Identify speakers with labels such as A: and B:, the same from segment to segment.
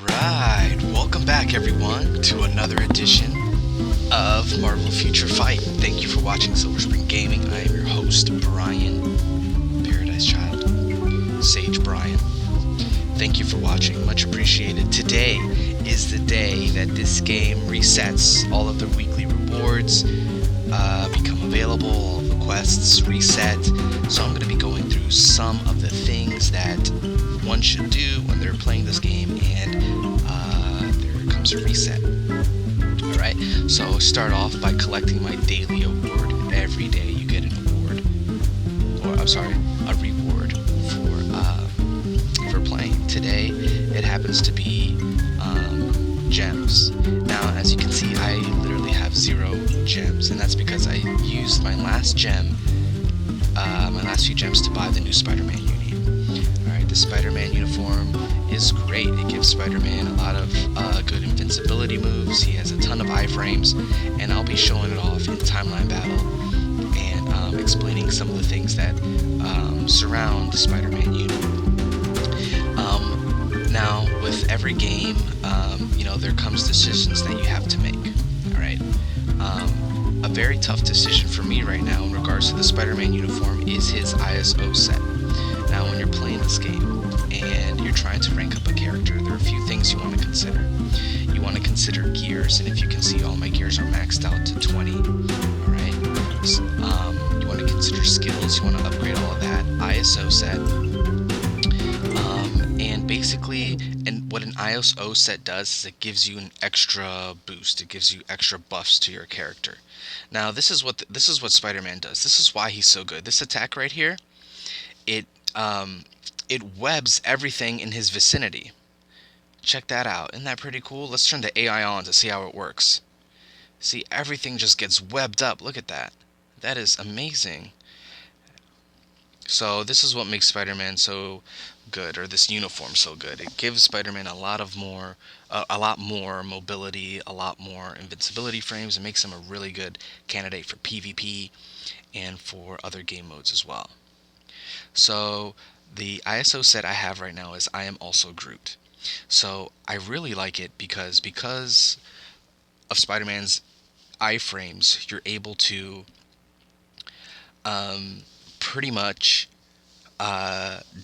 A: Right, welcome back everyone to another edition of Marvel Future Fight. Thank you for watching Silver Spring Gaming. I am your host, Brian, Paradise Child, Sage Brian. Thank you for watching, much appreciated. Today is the day that this game resets. All of the weekly rewards become available, all of the quests reset. So I'm going to be going through some of the things that one should do when they're playing this game, and there comes a reset. Alright, so start off by collecting my daily award. Every day you get an award, or I'm sorry, a reward for playing. Today it happens to be gems. Now, as you can see, I literally have 0 gems, and that's because I used my last gem, my last few gems to buy the new Spider-Man Uni. Alright, the Spider-Man uniform is great. It gives Spider-Man a lot of good invincibility moves. He has a ton of iframes, and I'll be showing it off in Timeline Battle and explaining some of the things that surround the Spider-Man Uni. Now, with every game, there comes decisions that you have to make. Alright, a very tough decision for me right now in regards to the Spider-Man uniform is his ISO set. Now, when you're playing this game and you're trying to rank up a character, there are a few things you want to consider. You want to consider gears, and if you can see, all my gears are maxed out to 20. Alright, you want to consider skills, you want to upgrade all of that. ISO set. And basically, and what an ISO set does is it gives you an extra boost. It gives you extra buffs to your character. Now, this is what Spider-Man does. This is why he's so good. This attack right here, it webs everything in his vicinity. Check that out. Isn't that pretty cool? Let's turn the AI on to see how it works. See, everything just gets webbed up. Look at that. That is amazing. So this is what makes Spider-Man so good, or this uniform so good. It gives Spider-Man a lot more mobility, a lot more invincibility frames. It makes him a really good candidate for PvP and for other game modes as well. So the ISO set I have right now is I Am Also Groot. So I really like it because of Spider-Man's iframes, you're able to pretty much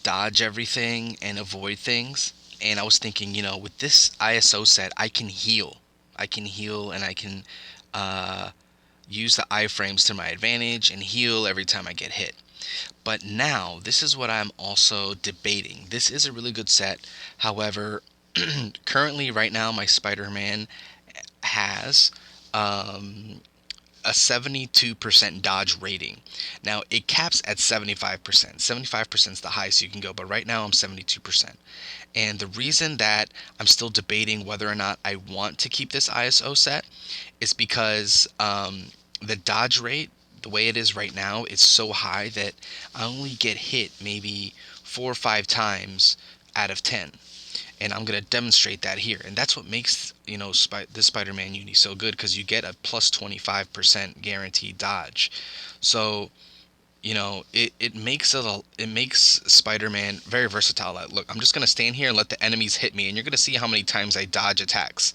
A: dodge everything and avoid things. And I was thinking, with this ISO set, I can heal. And I can use the iframes to my advantage and heal every time I get hit. But now, this is what I'm also debating. This is a really good set. However, currently, right now, my Spider-Man has a 72% dodge rating. Now, it caps at 75%. 75% is the highest you can go, but right now I'm 72%. And the reason that I'm still debating whether or not I want to keep this ISO set is because the dodge rate, the way it is right now, is so high that I only get hit maybe 4 or 5 times out of 10. And I'm going to demonstrate that here. And that's what makes, this Spider-Man Uni so good, because you get a plus 25% guaranteed dodge. So, it makes Spider-Man very versatile. Look, I'm just going to stand here and let the enemies hit me, and you're going to see how many times I dodge attacks.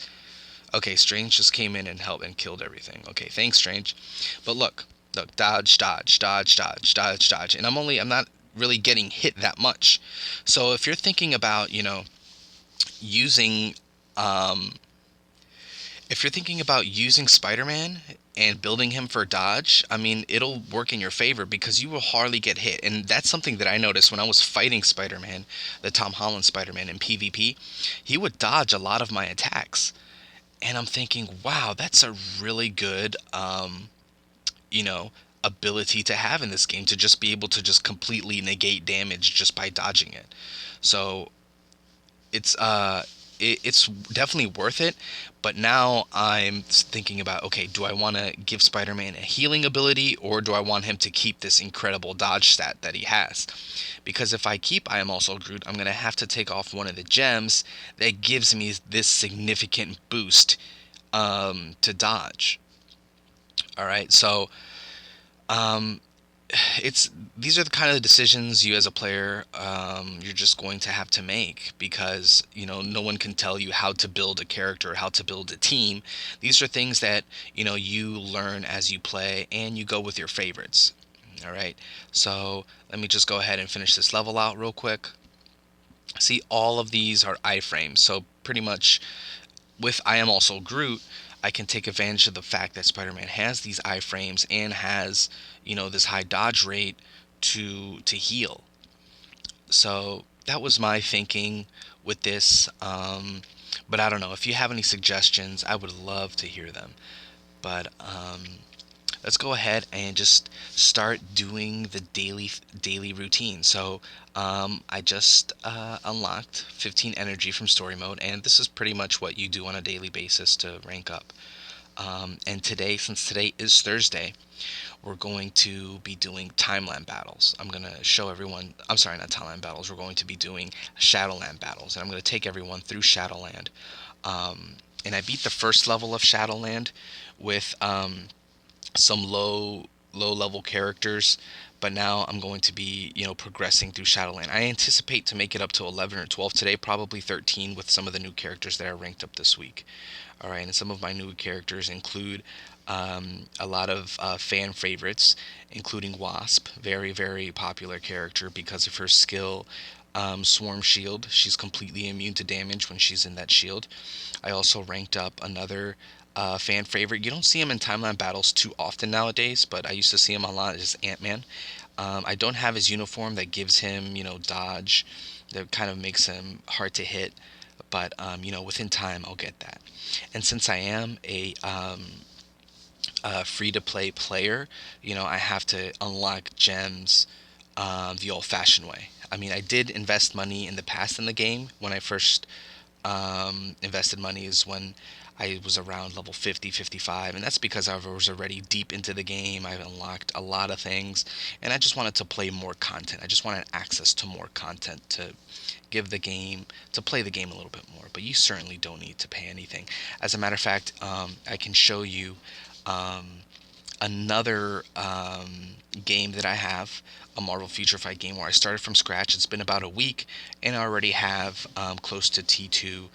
A: Okay, Strange just came in and helped and killed everything. Okay, thanks, Strange. But look, dodge, dodge, dodge, dodge, dodge, dodge. And I'm not really getting hit that much. So if you're thinking about, using if you're thinking about using Spider-Man and building him for dodge, I mean, it'll work in your favor because you will hardly get hit. And that's something that I noticed when I was fighting Spider-Man, the Tom Holland Spider-Man in PvP. He would dodge a lot of my attacks. And I'm thinking, wow, that's a really good ability to have in this game, to just be able to just completely negate damage just by dodging it. So it's definitely worth it. But now I'm thinking about, okay, do I want to give Spider-Man a healing ability, or do I want him to keep this incredible dodge stat that he has? Because if I keep I Am Also Groot, I'm going to have to take off one of the gems that gives me this significant boost to dodge. Alright, so it's these are the kind of decisions you as a player, you're just going to have to make, because no one can tell you how to build a character, how to build a team. These are things that you learn as you play, and you go with your favorites. All right, so let me just go ahead and finish this level out real quick. See, all of these are iframes, so pretty much with I am also Groot, I can take advantage of the fact that Spider-Man has these iframes and has, this high dodge rate to heal. So that was my thinking with this. But I don't know if you have any suggestions. I would love to hear them. But let's go ahead and just start doing the daily routine. So I just unlocked 15 energy from story mode, and this is pretty much what you do on a daily basis to rank up. And today, since today is Thursday, we're going to be doing timeline battles. I'm going to show everyone, I'm sorry, not timeline battles, we're going to be doing Shadowland battles, and I'm going to take everyone through Shadowland. And I beat the first level of Shadowland with some low level characters, but now I'm going to be progressing through Shadowland. I anticipate to make it up to 11 or 12 today, probably 13 with some of the new characters that are ranked up this week. All right, and some of my new characters include a lot of fan favorites, including Wasp, very popular character because of her skill, Swarm Shield. She's completely immune to damage when she's in that shield. I also ranked up another fan favorite. You don't see him in timeline battles too often nowadays, but I used to see him a lot as Ant-Man. I don't have his uniform that gives him, dodge, that kind of makes him hard to hit, but within time I'll get that. And since I am a free-to-play player, I have to unlock gems the old-fashioned way. I mean, I did invest money in the past in the game. When I first invested money is when I was around level 50, 55, and that's because I was already deep into the game. I've unlocked a lot of things, and I just wanted to play more content. I just wanted access to more content to play the game a little bit more. But you certainly don't need to pay anything. As a matter of fact, I can show you um, another game that I have, a Marvel Future Fight game where I started from scratch. It's been about a week, and I already have close to T2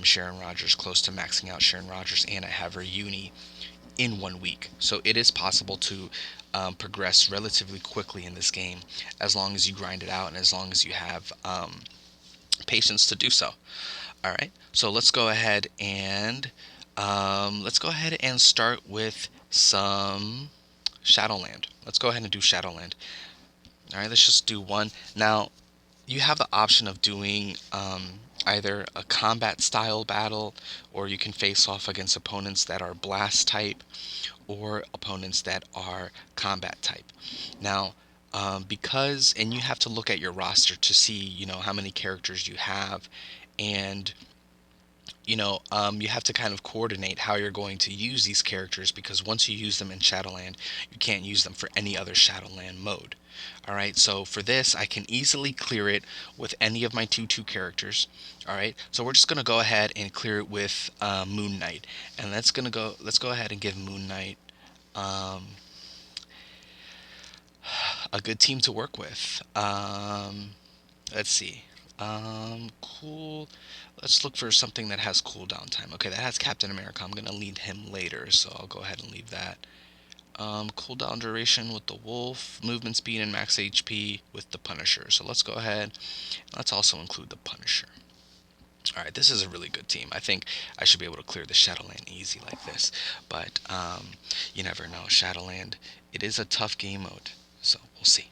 A: Sharon Rogers, close to maxing out Sharon Rogers, and I have her Uni in 1 week. So it is possible to progress relatively quickly in this game as long as you grind it out and as long as you have patience to do so. All right, so let's go ahead and start with some Shadowland. Let's go ahead and do Shadowland. All right, let's just do one. Now, you have the option of doing either a combat style battle, or you can face off against opponents that are blast type, or opponents that are combat type. Now, and you have to look at your roster to see, how many characters you have, and you have to kind of coordinate how you're going to use these characters, because once you use them in Shadowland, you can't use them for any other Shadowland mode. All right, so for this, I can easily clear it with any of my two characters. All right, so we're just gonna go ahead and clear it with Moon Knight, and Let's go ahead and give Moon Knight um, a good team to work with. Let's see. Cool. Let's look for something that has cooldown time. Okay, that has Captain America. I'm gonna lead him later, so I'll go ahead and leave that. Cooldown duration with the Wolf, movement speed and max HP with the Punisher. So let's go ahead. Let's also include the Punisher. All right, this is a really good team. I think I should be able to clear the Shadowland easy like this, but you never know. Shadowland, it is a tough game mode, so we'll see.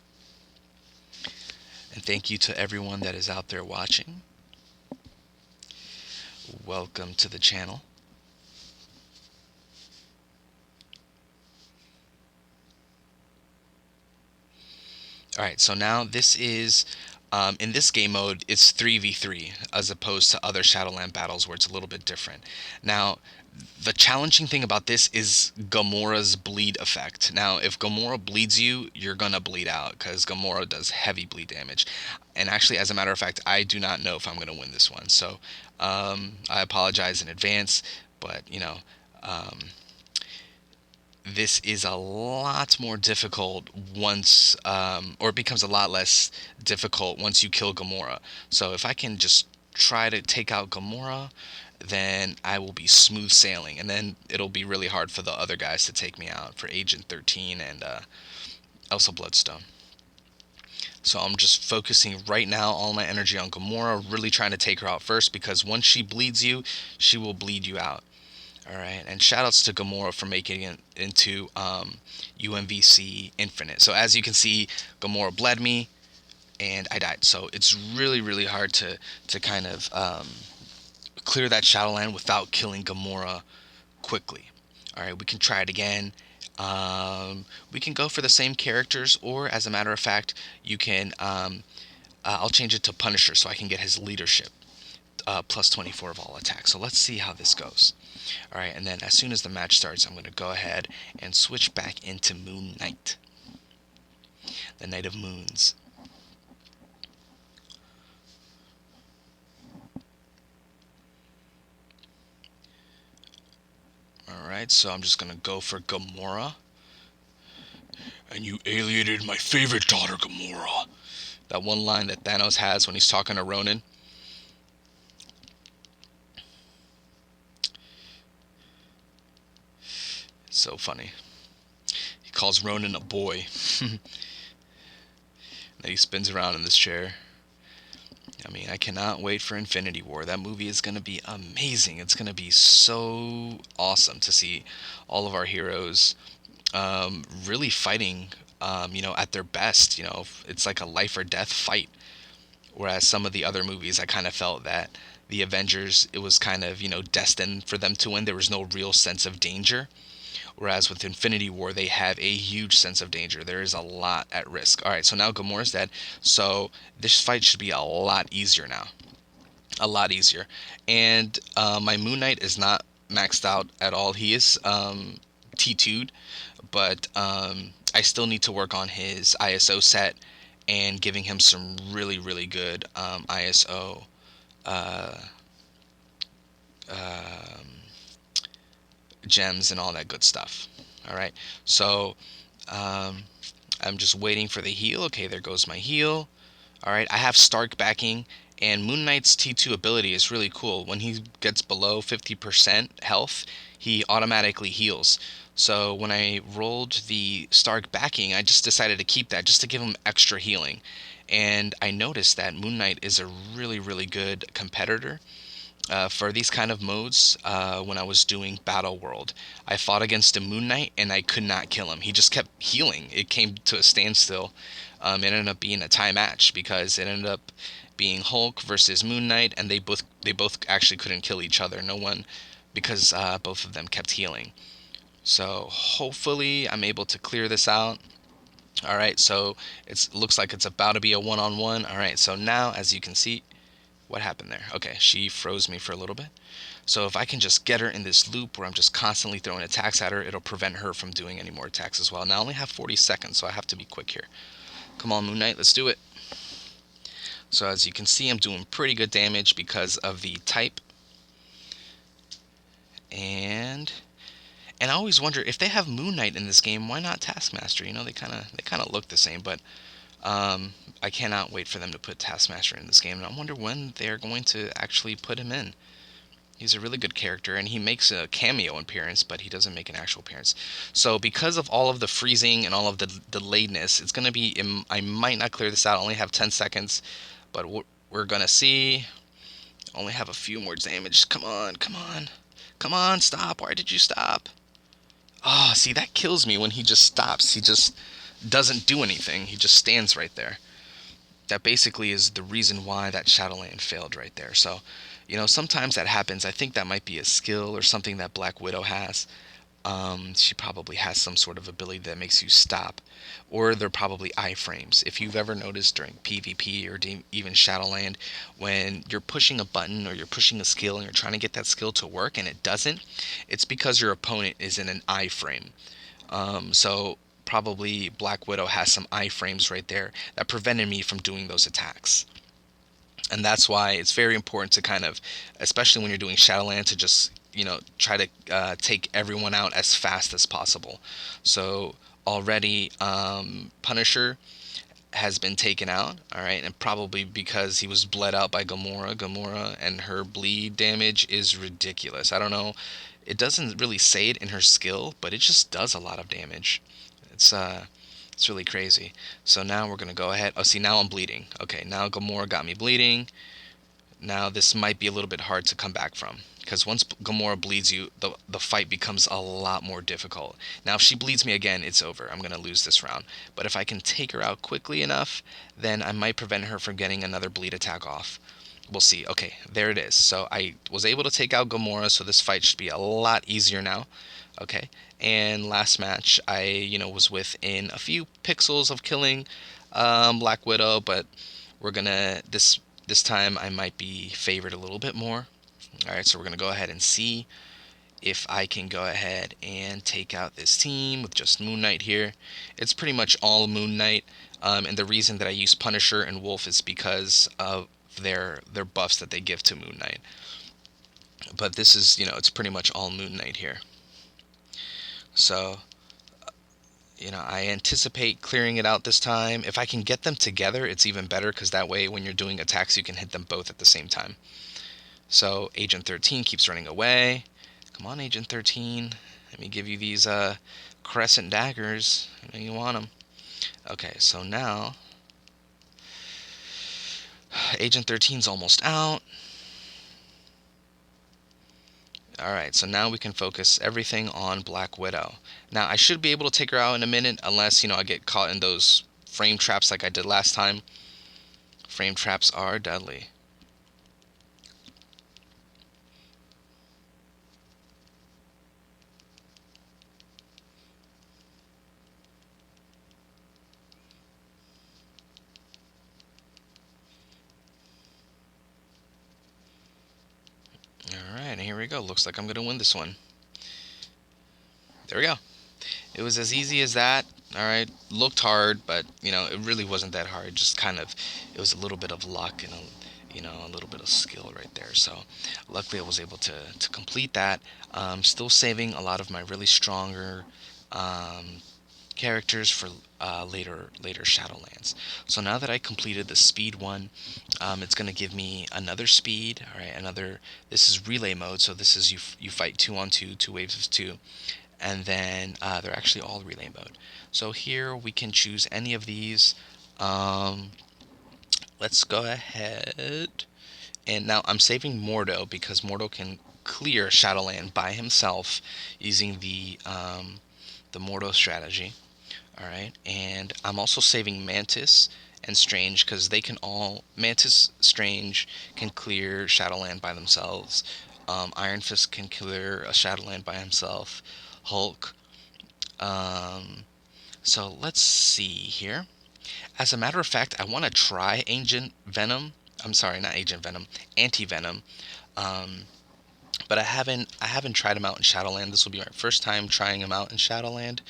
A: And thank you to everyone that is out there watching. Welcome to the channel. All right, so now this is in this game mode, it's 3v3 as opposed to other Shadowland battles where it's a little bit different. Now, the challenging thing about this is Gamora's bleed effect. Now, if Gamora bleeds you, you're gonna bleed out because Gamora does heavy bleed damage. And actually, as a matter of fact, I do not know if I'm gonna win this one. So I apologize in advance, but um, this is a lot more difficult once, or it becomes a lot less difficult once you kill Gamora. So if I can just try to take out Gamora, then I will be smooth sailing, and then it'll be really hard for the other guys to take me out, for Agent 13 and Elsa Bloodstone. So I'm just focusing right now all my energy on Gamora, really trying to take her out first, because once she bleeds you, she will bleed you out. All right, and shoutouts to Gamora for making it into UMVC Infinite. So as you can see, Gamora bled me, and I died. So it's really, really hard to kind of clear that Shadowland without killing Gamora quickly. All right, we can try it again. We can go for the same characters, or as a matter of fact, you can. I'll change it to Punisher so I can get his leadership. Plus 24 of all attacks. So let's see how this goes. All right, and then as soon as the match starts, I'm going to go ahead and switch back into Moon Knight, the Knight of Moons. All right, so I'm just going to go for Gamora. And you alienated my favorite daughter, Gamora. That one line that Thanos has when he's talking to Ronan. So funny. He calls Ronan a boy. Then he spins around in this chair. I mean, I cannot wait for Infinity War. That movie is going to be amazing. It's going to be so awesome to see all of our heroes really fighting, at their best. It's like a life or death fight. Whereas some of the other movies, I kind of felt that the Avengers, it was kind of, destined for them to win. There was no real sense of danger. Whereas with Infinity War, they have a huge sense of danger. There is a lot at risk. All right, so now Gamora's dead. So this fight should be a lot easier now. A lot easier. And my Moon Knight is not maxed out at all. He is T2'd, but I still need to work on his ISO set and giving him some really, really good ISO uh, um, gems and all that good stuff. All right, so um, I'm just waiting for the heal. Okay, there goes my heal. All right, I have Stark backing, and Moon Knight's T2 ability is really cool. When he gets below 50% health, he automatically heals. So when I rolled the Stark backing, I just decided to keep that just to give him extra healing. And I noticed that Moon Knight is a really, really good competitor for these kind of modes. When I was doing Battle World, I fought against a Moon Knight and I could not kill him. He just kept healing. It came to a standstill. It ended up being a tie match because it ended up being Hulk versus Moon Knight, and they both actually couldn't kill each other. No one, because both of them kept healing. So hopefully I'm able to clear this out. All right, so it looks like it's about to be a one-on-one. All right, so now as you can see, what happened there? Okay, she froze me for a little bit. So if I can just get her in this loop where I'm just constantly throwing attacks at her, it'll prevent her from doing any more attacks as well. Now I only have 40 seconds, so I have to be quick here. Come on, Moon Knight, let's do it. So as you can see, I'm doing pretty good damage because of the type. And I always wonder if they have Moon Knight in this game, why not Taskmaster? They kind of look the same, but I cannot wait for them to put Taskmaster in this game, and I wonder when they're going to actually put him in. He's a really good character, and he makes a cameo appearance, but he doesn't make an actual appearance. So because of all of the freezing and all of the delayedness, it's going to be, I might not clear this out. I only have 10 seconds, but we're going to see. Only have a few more damage. Come on, come on. Come on, stop. Why did you stop? Oh, see, that kills me when he just stops. He just doesn't do anything. He just stands right there. That basically is the reason why that Shadowland failed right there. So, sometimes that happens. I think that might be a skill or something that Black Widow has. She probably has some sort of ability that makes you stop. Or they're probably iframes. If you've ever noticed during PvP or even Shadowland, when you're pushing a button or you're pushing a skill and you're trying to get that skill to work and it doesn't, it's because your opponent is in an iframe. So probably Black Widow has some iframes right there that prevented me from doing those attacks. And that's why it's very important to kind of, especially when you're doing Shadowland, to just try to take everyone out as fast as possible. So already, Punisher has been taken out, all right, and probably because he was bled out by Gamora. Gamora and her bleed damage is ridiculous. I don't know. It doesn't really say it in her skill, but it just does a lot of damage. It's it's really crazy. So now we're gonna go ahead. Oh, see, now I'm bleeding. Okay, now Gamora got me bleeding. Now this might be a little bit hard to come back from, because once Gamora bleeds you, the fight becomes a lot more difficult. Now if she bleeds me again, it's over. I'm gonna lose this round. But if I can take her out quickly enough, then I might prevent her from getting another bleed attack off. We'll see. Okay, there it is. So I was able to take out Gamora, so this fight should be a lot easier now. Okay, and last match I was within a few pixels of killing Black Widow, but we're gonna this time I might be favored a little bit more. All right, so we're gonna go ahead and see if I can go ahead and take out this team with just Moon Knight here. It's pretty much all Moon Knight, and the reason that I use Punisher and Wolf is because of their buffs that they give to Moon Knight. But this is, it's pretty much all Moon Knight here. So, I anticipate clearing it out this time. If I can get them together, it's even better, because that way when you're doing attacks, you can hit them both at the same time. So Agent 13 keeps running away. Come on, Agent 13. Let me give you these crescent daggers. I know you want them. Okay, so now Agent 13's almost out. Alright, so now we can focus everything on Black Widow. Now, I should be able to take her out in a minute, unless, I get caught in those frame traps like I did last time. Frame traps are deadly. Alright, and here we go. Looks like I'm going to win this one. There we go. It was as easy as that. All right, looked hard, but it really wasn't that hard. Just kind of, it was a little bit of luck and a little bit of skill right there. So, luckily, I was able to complete that. Still saving a lot of my really stronger characters for later Shadowlands. So now that I completed the speed one, it's gonna give me another speed. All right, another. This is relay mode, so this is you fight 2-on-2, two waves of two, and then they're actually all relay mode. So here we can choose any of these. Um, let's go ahead, and now I'm saving Mordo, because Mordo can clear Shadowland by himself using the Mordo strategy. All right, and I'm also saving Mantis and Strange, because they can all Mantis, Strange can clear Shadowland by themselves. Iron Fist can clear a Shadowland by himself. Hulk. Um, so let's see here. As a matter of fact, I want to try Agent Venom. I'm sorry, not Agent Venom, Anti Venom. Um, but I haven't tried him out in Shadowland. This will be my first time trying him out in Shadowland,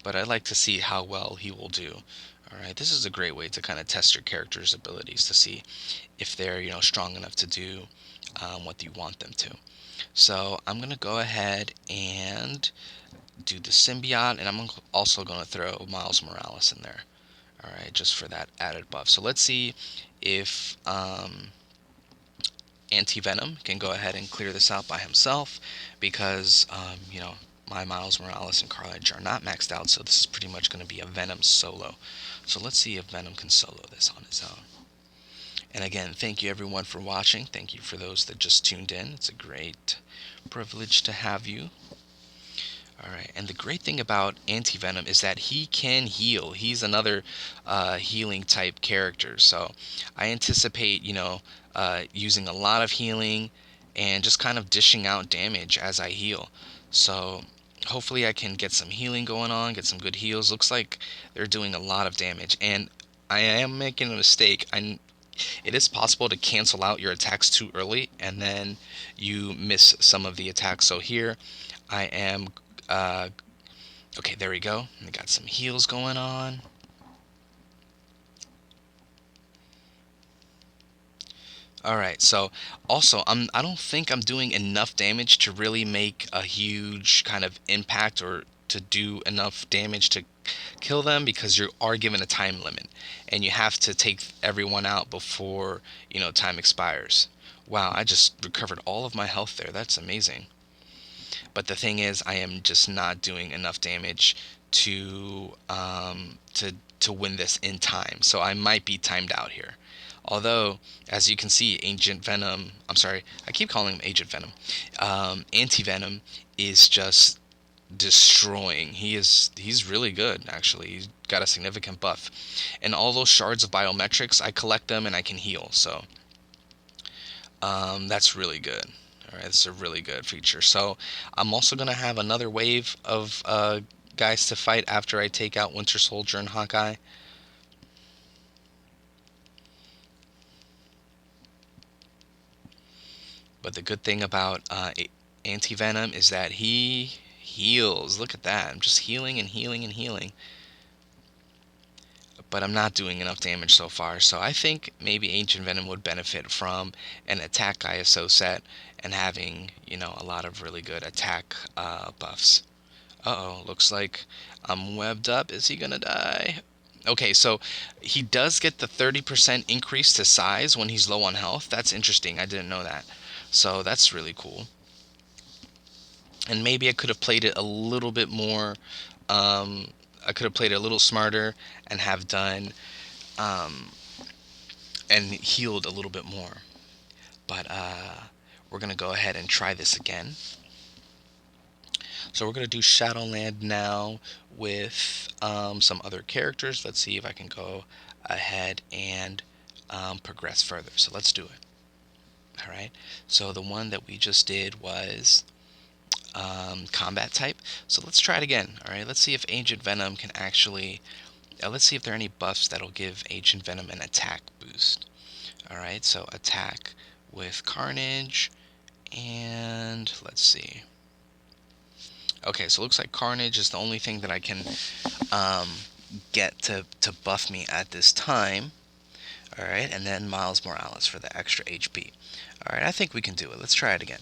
A: but I'd like to see how well he will do. All right, this is a great way to kind of test your character's abilities to see if they're strong enough to do what you want them to. So I'm gonna go ahead and do the symbiote, and I'm also gonna throw Miles Morales in there. All right, just for that added buff. So let's see if Anti-Venom can go ahead and clear this out by himself, because my Miles Morales and Carnage are not maxed out, so this is pretty much going to be a Venom solo. So let's see if Venom can solo this on his own. And again, thank you everyone for watching. Thank you for those that just tuned in. It's a great privilege to have you. All right, and the great thing about Anti-Venom is that he can heal. He's another healing type character, so I anticipate, using a lot of healing and just kind of dishing out damage as I heal. So hopefully I can get some healing going on, get some good heals. Looks like they're doing a lot of damage, and I am making a mistake. It is possible to cancel out your attacks too early, and then you miss some of the attacks. So here I am. Okay, there we go. We got some heals going on. All right. So also, I don't think I'm doing enough damage to really make a huge kind of impact or to do enough damage to kill them because you are given a time limit and you have to take everyone out before, time expires. Wow, I just recovered all of my health there. That's amazing. But the thing is, I am just not doing enough damage to win this in time. So I might be timed out here. Although, as you can see, Agent Venom, I'm sorry, I keep calling him Agent Venom. Anti Venom is just destroying. He's really good actually. He's got a significant buff. And all those shards of biometrics, I collect them and I can heal. So that's really good. All right, it's a really good feature. So I'm also gonna have another wave of guys to fight after I take out Winter Soldier and Hawkeye. But the good thing about Anti Venom is that he heals. Look at that. I'm just healing and healing and healing. But I'm not doing enough damage so far. So I think maybe Ancient Venom would benefit from an attack ISO set and having, a lot of really good attack buffs. Uh-oh, looks like I'm webbed up. Is he gonna die? Okay, so he does get the 30% increase to size when he's low on health. That's interesting. I didn't know that. So that's really cool. And maybe I could have played it a little bit more. Um, I could have played it a little smarter and have done um, and healed a little bit more. But we're gonna go ahead and try this again. So we're gonna do Shadowland now with some other characters. Let's see if I can go ahead and progress further. So let's do it. All right. So the one that we just did was combat type. So let's try it again. All right. Let's see if Agent Venom can actually. Let's see if there are any buffs that'll give Agent Venom an attack boost. All right. So attack with Carnage, and let's see. Okay, so it looks like Carnage is the only thing that I can um, get to buff me at this time. All right, and then Miles Morales for the extra HP. All right, I think we can do it. Let's try it again.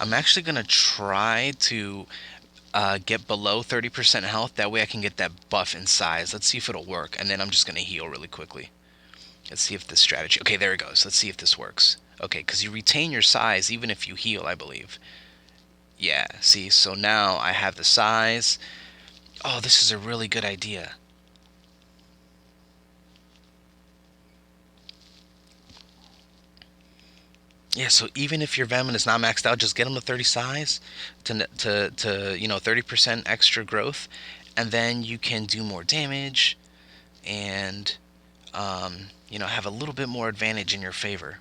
A: I'm actually gonna try to get below 30% health. That way I can get that buff in size. Let's see if it'll work, and then I'm just gonna heal really quickly. Let's see if this strategy. Okay, there it goes. Let's see if this works. Okay, because you retain your size even if you heal, I believe. Yeah. See, so now I have the size. Oh, this is a really good idea. Yeah, so even if your Venom is not maxed out, just get them to 30 size to 30% extra growth, and then you can do more damage and have a little bit more advantage in your favor.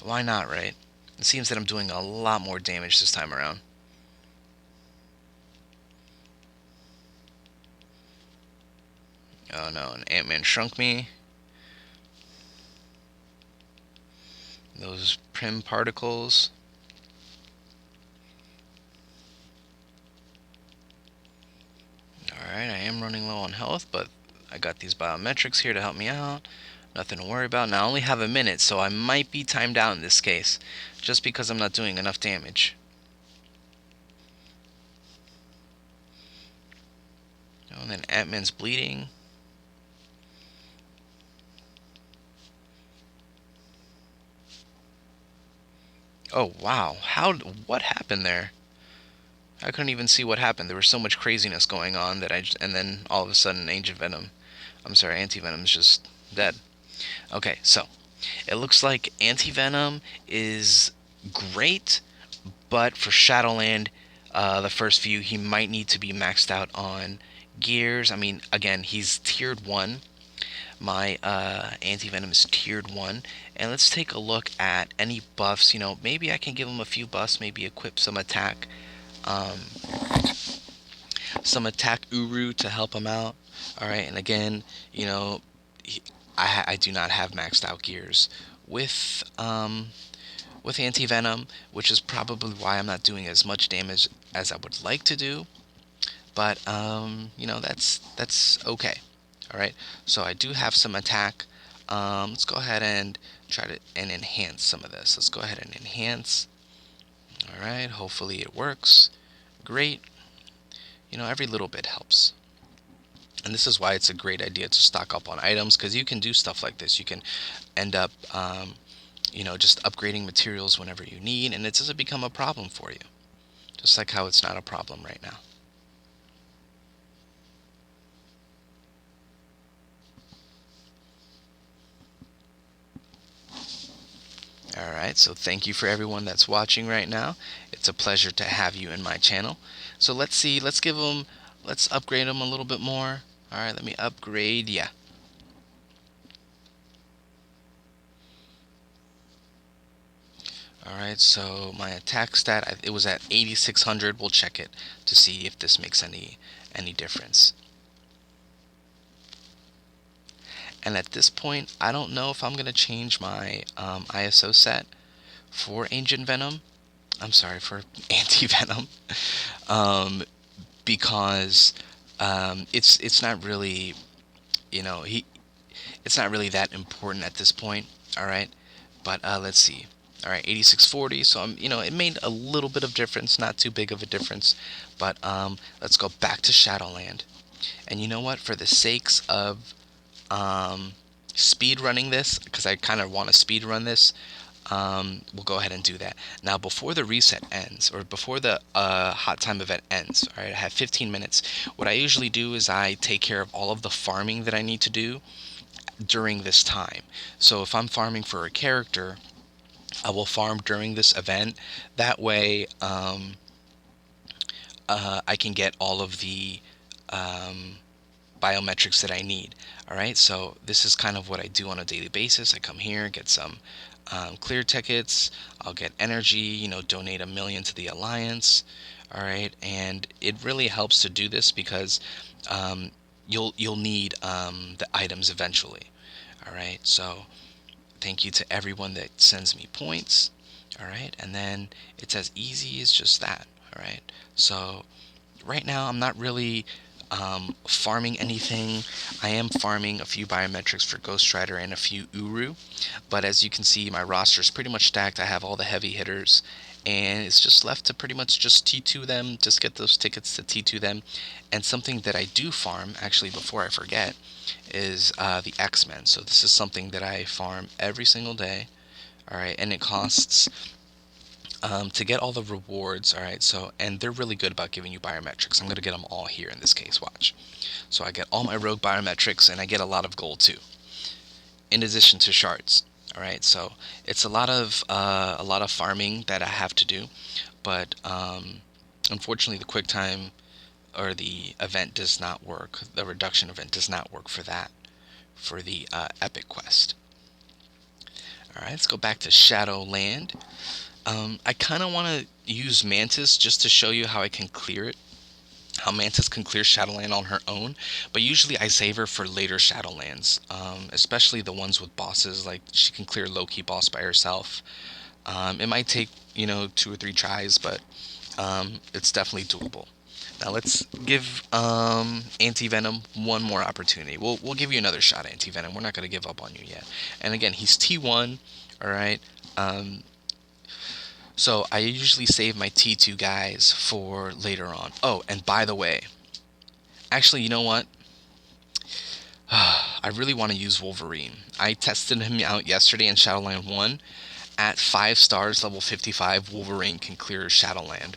A: Why not, right? It seems that I'm doing a lot more damage this time around. Oh no, and Ant-Man shrunk me. Those prim particles. Alright, I am running low on health, but I got these biometrics here to help me out. Nothing to worry about. Now I only have a minute, so I might be timed out in this case, just because I'm not doing enough damage. Oh, and then Ant-Man's bleeding. Oh wow, what happened there? I couldn't even see what happened. There was so much craziness going on that and then all of a sudden Ancient Venom. I'm sorry, Anti-Venom is just dead. Okay, so it looks like Anti-Venom is great, but for Shadowland, the first few, he might need to be maxed out on gears. I mean, again, he's tiered 1. My Anti-Venom is tiered 1. And let's take a look at any buffs. Maybe I can give him a few buffs, maybe equip um, some attack Uru to help him out. All right, and again, you know, I do not have maxed out gears with anti venom, which is probably why I'm not doing as much damage as I would like to do. But that's okay. All right, so I do have some attack. Let's go ahead and try to enhance some of this. Let's go ahead and enhance. All right, hopefully it works. Great. Every little bit helps. And this is why it's a great idea to stock up on items, because you can do stuff like this. You can end up, just upgrading materials whenever you need, and it doesn't become a problem for you. Just like how it's not a problem right now. Alright, so thank you for everyone that's watching right now. It's a pleasure to have you in my channel. So let's see, let's upgrade them a little bit more. Alright, let me upgrade, yeah. Alright, so my attack stat, it was at 8600. We'll check it to see if this makes any difference. And at this point, I don't know if I'm going to change my ISO set for Ancient Venom. I'm sorry, for Anti-Venom. Because it's not really, it's not really that important at this point. All right, but let's see. All right, 8640. So it made a little bit of difference, not too big of a difference. But let's go back to Shadowland. And you know what? For the sakes of speed running this, because I kind of want to speed run this, we'll go ahead and do that. Now, before the reset ends, or before the hot time event ends, all right, I have 15 minutes. What I usually do is I take care of all of the farming that I need to do during this time. So if I'm farming for a character, I will farm during this event. That way, I can get all of the biometrics that I need. All right, so this is kind of what I do on a daily basis. I come here, get some clear tickets. I'll get energy. Donate 1 million to the Alliance. All right, and it really helps to do this because you'll need the items eventually. All right, so thank you to everyone that sends me points. All right, and then it's as easy as just that. All right, so right now I'm not really farming anything. I am farming a few biometrics for Ghost Rider and a few Uru, but as you can see, my roster is pretty much stacked. I have all the heavy hitters, and it's just left to pretty much just T2 them, just get those tickets to T2 them. And something that I do farm, actually, before I forget, is the X-Men. So this is something that I farm every single day. All right, and it costs to get all the rewards. All right, so, and they're really good about giving you biometrics. I'm going to get them all here in this case, watch. So I get all my rogue biometrics, and I get a lot of gold too, in addition to shards. All right, so it's a lot of farming that I have to do, but unfortunately the quick time or the event does not work. The reduction event does not work for that, for the epic quest. All right, let's go back to Shadowland. I kind of want to use Mantis just to show you how I can clear it. How Mantis can clear Shadowland on her own, but usually I save her for later Shadowlands, especially the ones with bosses. Like, she can clear Loki boss by herself. It might take 2 or 3 tries, but it's definitely doable. Now let's give Anti-Venom one more opportunity. We'll give you another shot, Anti-Venom. We're not going to give up on you yet. And again, he's T1, all right? So I usually save my T2 guys for later on. Oh, and by the way, actually, you know what? I really want to use Wolverine. I tested him out yesterday in Shadowland 1. At 5 stars, level 55, Wolverine can clear Shadowland.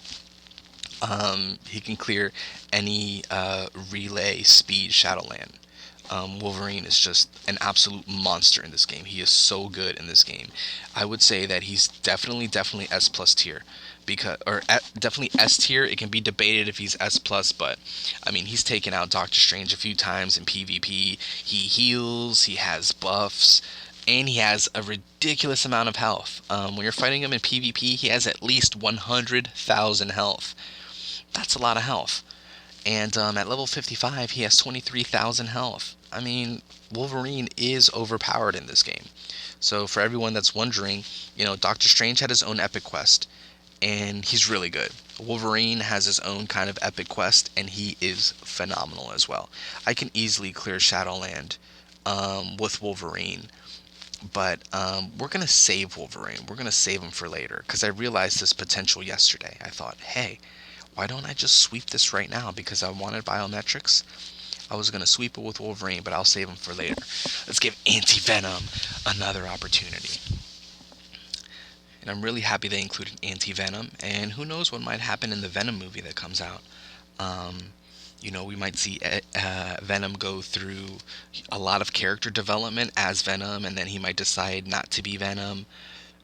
A: He can clear any relay speed Shadowland. Wolverine is just an absolute monster in this game. He is so good in this game. I would say that he's definitely S plus tier, because definitely S tier. It can be debated if he's S plus, but I mean he's taken out Doctor Strange a few times in PvP. He heals. He has buffs. And he has a ridiculous amount of health. When you're fighting him in PvP, he has at least 100,000 health. That's a lot of health. And at level 55, he has 23,000 health. I mean, Wolverine is overpowered in this game. So for everyone that's wondering, Doctor Strange had his own epic quest, and he's really good. Wolverine has his own kind of epic quest, and he is phenomenal as well. I can easily clear Shadowland with Wolverine, but we're going to save Wolverine. We're going to save him for later, because I realized this potential yesterday. I thought, hey, why don't I just sweep this right now? Because I wanted biometrics. I was going to sweep it with Wolverine, but I'll save him for later. Let's give Anti-Venom another opportunity. And I'm really happy they included Anti-Venom. And who knows what might happen in the Venom movie that comes out. We might see Venom go through a lot of character development as Venom, and then he might decide not to be Venom.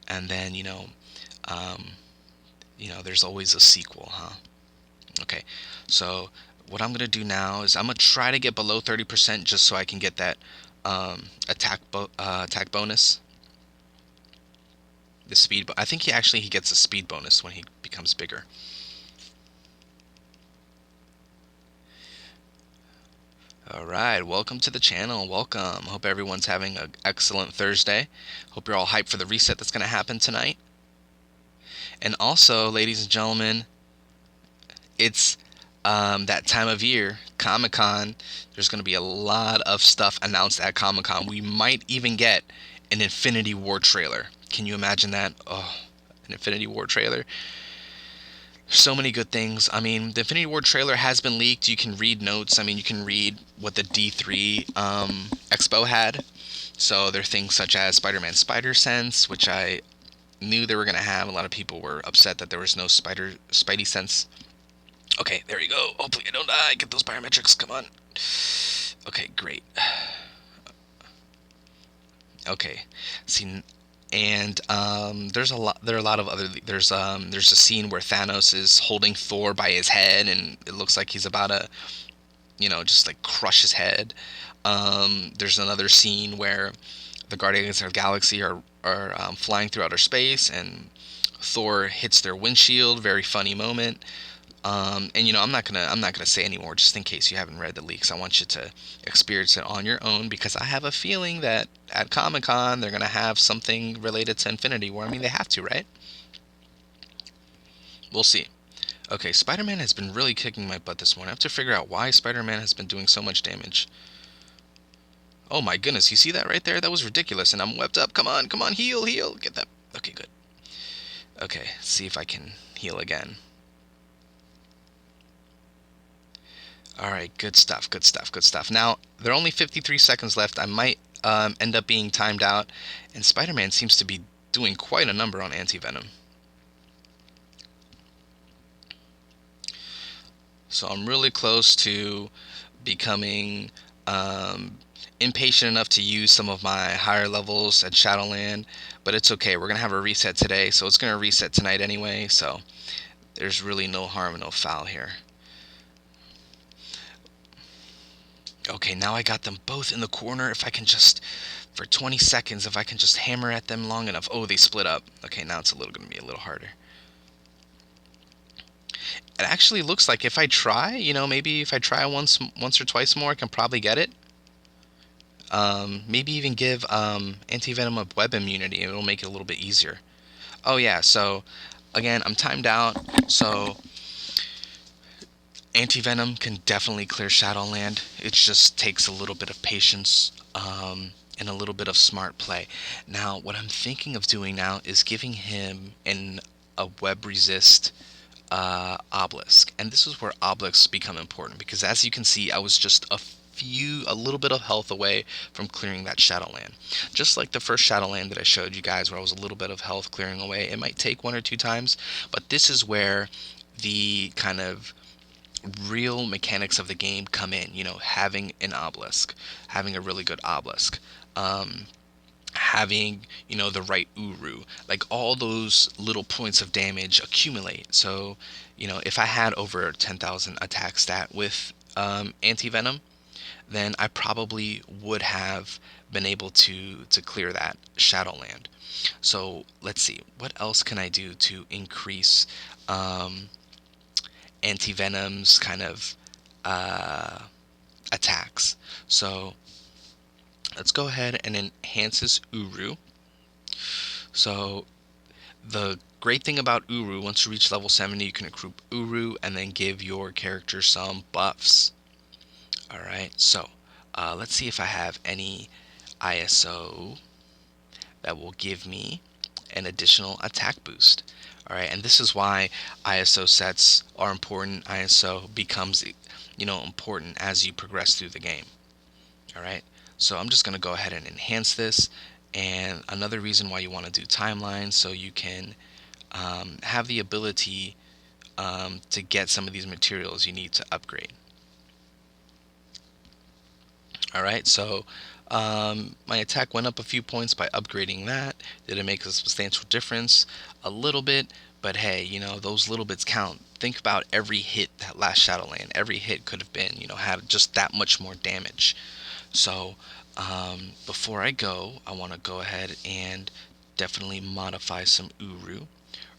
A: And then, there's always a sequel, huh? Okay, so what I'm gonna do now is I'm gonna try to get below 30% just so I can get that attack bonus. The speed. I think he gets a speed bonus when he becomes bigger. All right, welcome to the channel. Welcome. Hope everyone's having an excellent Thursday. Hope you're all hyped for the reset that's gonna happen tonight. And also, ladies and gentlemen, it's that time of year, Comic-Con. There's going to be a lot of stuff announced at Comic-Con. We might even get an Infinity War trailer. Can you imagine that? Oh, an Infinity War trailer. So many good things. I mean, the Infinity War trailer has been leaked. You can read notes. I mean, you can read what the D3 Expo had. So there are things such as Spider-Man Spider Sense, which I knew they were going to have. A lot of people were upset that there was no Spidey Sense. Okay, there you go. Hopefully I don't die. Get those biometrics. Come on. Okay, great. Okay. See, and there's a lot. There are a lot of other. There's a scene where Thanos is holding Thor by his head, and it looks like he's about to, just like crush his head. There's another scene where the Guardians of the Galaxy are flying through outer space, and Thor hits their windshield. Very funny moment. And I'm not gonna say any more, just in case you haven't read the leaks. I want you to experience it on your own, because I have a feeling that at Comic-Con they're gonna have something related to Infinity War. I mean, they have to, right? We'll see. Okay, Spider-Man has been really kicking my butt this morning. I have to figure out why Spider-Man has been doing so much damage. Oh my goodness, you see that right there? That was ridiculous, and I'm webbed up. Come on, heal, get that. Okay, good. Okay, see if I can heal again. Alright, good stuff. Now, there are only 53 seconds left. I might end up being timed out, and Spider-Man seems to be doing quite a number on Anti-Venom. So I'm really close to becoming impatient enough to use some of my higher levels at Shadowland, but it's okay. We're going to have a reset today, so it's going to reset tonight anyway, so there's really no harm and no foul here. Okay, now I got them both in the corner. If I can just, for 20 seconds, if I can just hammer at them long enough. Oh, they split up. Okay, now it's going to be a little harder. It actually looks like if I try, maybe if I try once or twice more, I can probably get it. Maybe even give Anti-Venom a web immunity. It'll make it a little bit easier. Oh yeah, so again, I'm timed out, so Anti-Venom can definitely clear Shadowland. It just takes a little bit of patience and a little bit of smart play. Now, what I'm thinking of doing now is giving him a web resist obelisk. And this is where obelisks become important, because as you can see, I was just a little bit of health away from clearing that Shadowland. Just like the first Shadowland that I showed you guys, where I was a little bit of health clearing away. It might take 1 or 2 times, but this is where the kind of real mechanics of the game come in. Having an obelisk, having a really good obelisk, having the right uru, like all those little points of damage accumulate. So if I had over 10,000 attack stat with anti-venom, then I probably would have been able to clear that Shadowland. So let's see, what else can I do to increase um, anti-venom's kind of uh, attacks? So let's go ahead and enhance this uru. So the great thing about uru, once you reach level 70, you can accrue uru and then give your character some buffs. All right, so let's see if I have any ISO that will give me an additional attack boost. All right, and this is why ISO sets are important. ISO becomes, important as you progress through the game. All right, so I'm just going to go ahead and enhance this. And another reason why you want to do timelines, so you can have the ability to get some of these materials you need to upgrade. All right, so my attack went up a few points by upgrading that. Did it make a substantial difference? A little bit, but hey, those little bits count. Think about every hit that last Shadowland. Every hit could have been, had just that much more damage. So before I go, I want to go ahead and definitely modify some Uru.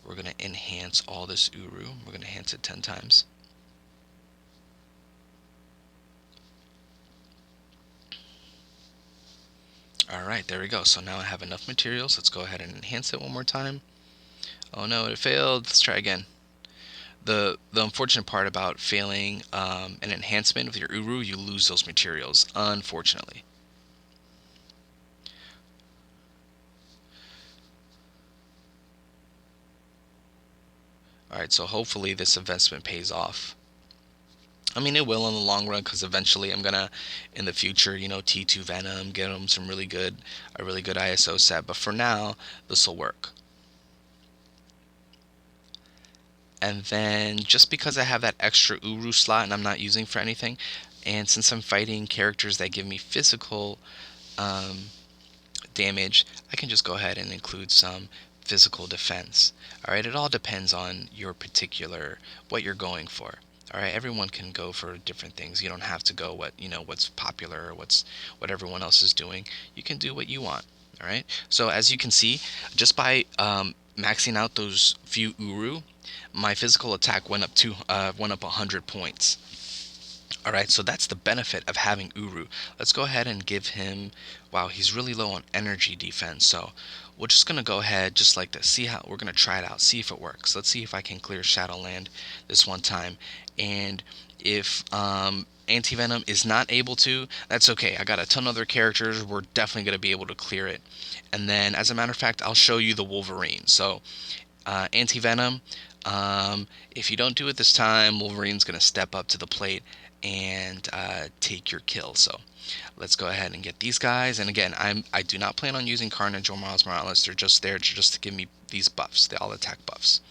A: We're going to enhance all this Uru. We're going to enhance it 10 times. Alright, there we go. So now I have enough materials. Let's go ahead and enhance it one more time. Oh no, it failed. Let's try again. The unfortunate part about failing an enhancement with your Uru, you lose those materials, unfortunately. Alright, so hopefully this investment pays off. I mean, it will in the long run, because eventually I'm gonna, in the future, T2 Venom, get them some a really good ISO set. But for now, this will work. And then just because I have that extra Uru slot and I'm not using for anything, and since I'm fighting characters that give me physical um, damage, I can just go ahead and include some physical defense. All right, it all depends on your particular what you're going for. All right, everyone can go for different things. You don't have to go what's popular or what everyone else is doing. You can do what you want. All right. So as you can see, just by maxing out those few Uru, my physical attack went up 100 points. All right, so that's the benefit of having Uru. Let's go ahead and give him. Wow, he's really low on energy defense, so we're just gonna go ahead just like this. See how we're gonna try it out. See if it works. Let's see if I can clear Shadowland this one time. And if Anti-Venom is not able to, that's okay. I got a ton of other characters. We're definitely gonna be able to clear it. And then, as a matter of fact, I'll show you the Wolverine. So Anti-Venom. If you don't do it this time, Wolverine's going to step up to the plate and take your kill. So let's go ahead and get these guys. And again, I do not plan on using Carnage or Miles Morales. They're just there just to give me these buffs, the all attack buffs.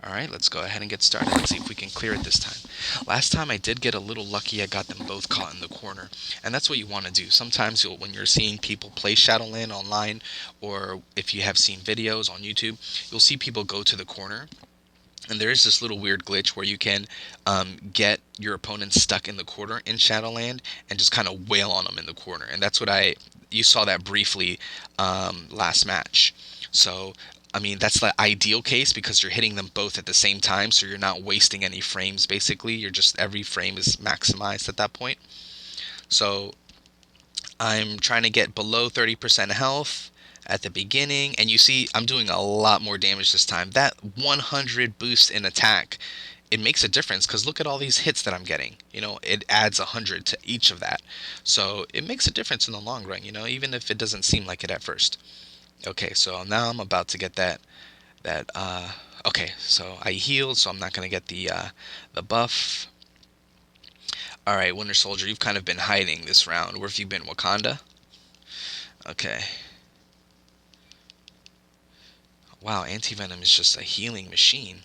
A: All right, let's go ahead and get started. Let's see if we can clear it this time. Last time I did get a little lucky. I got them both caught in the corner. And that's what you want to do. Sometimes when you're seeing people play Shadowland online, or if you have seen videos on YouTube, you'll see people go to the corner. And there is this little weird glitch where you can get your opponent stuck in the corner in Shadowland and just kind of wail on them in the corner. And that's what you saw that briefly last match. So I mean, that's the ideal case because you're hitting them both at the same time, so you're not wasting any frames. Basically, you're just every frame is maximized at that point. So I'm trying to get below 30% health at the beginning, and you see I'm doing a lot more damage this time. That 100 boost in attack, it makes a difference because look at all these hits that I'm getting. It adds 100 to each of that. So it makes a difference in the long run, even if it doesn't seem like it at first. Okay, so now I'm about to get that okay, so I healed, so I'm not gonna get the buff. All right, Winter Soldier, you've kind of been hiding this round. Where have you been? Wakanda? Okay. Wow, Anti-Venom is just a healing machine.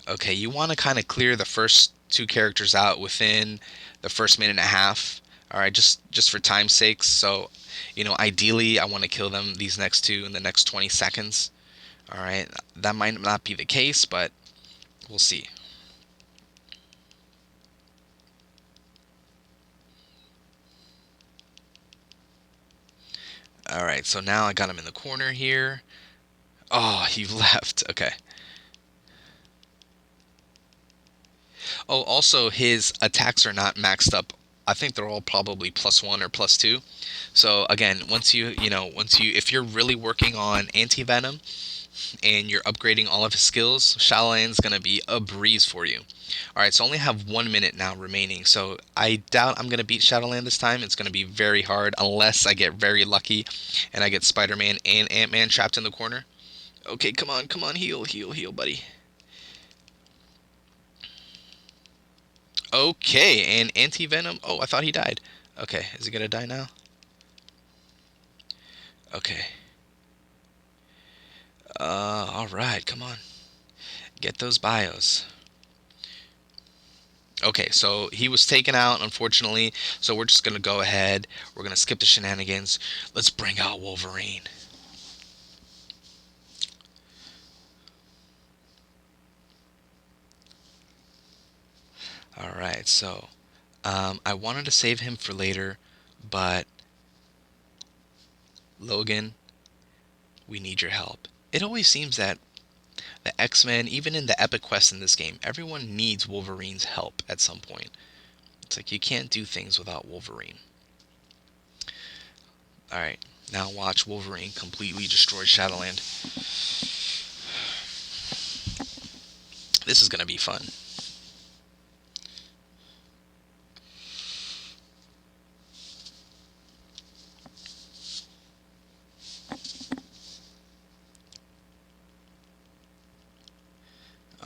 A: Okay, you want to kind of clear the first two characters out within the first minute and a half. All right, just for time's sakes. So, ideally, I want to kill them these next two in the next 20 seconds. All right, that might not be the case, but we'll see. All right, so now I got him in the corner here. Oh, he left. Okay. Oh, also his attacks are not maxed up. I think they're all probably +1 or +2. So again, if you're really working on anti-venom and you're upgrading all of his skills, Shadowland's gonna be a breeze for you. All right, so I only have 1 minute now remaining. So I doubt I'm gonna beat Shadowland this time. It's gonna be very hard unless I get very lucky and I get Spider-Man and Ant-Man trapped in the corner. Okay, come on, heal, heal, heal, buddy. Okay, and anti-venom. Oh, I thought he died. Okay, is he gonna die now? Okay. All right, come on. Get those bios. Okay, so he was taken out, unfortunately. So we're just gonna go ahead. We're gonna skip the shenanigans. Let's bring out Wolverine. All right, so I wanted to save him for later, but Logan, we need your help. It always seems that the X-Men, even in the epic quest in this game, everyone needs Wolverine's help at some point. It's like you can't do things without Wolverine. Alright, now watch Wolverine completely destroy Shadowland. This is gonna be fun.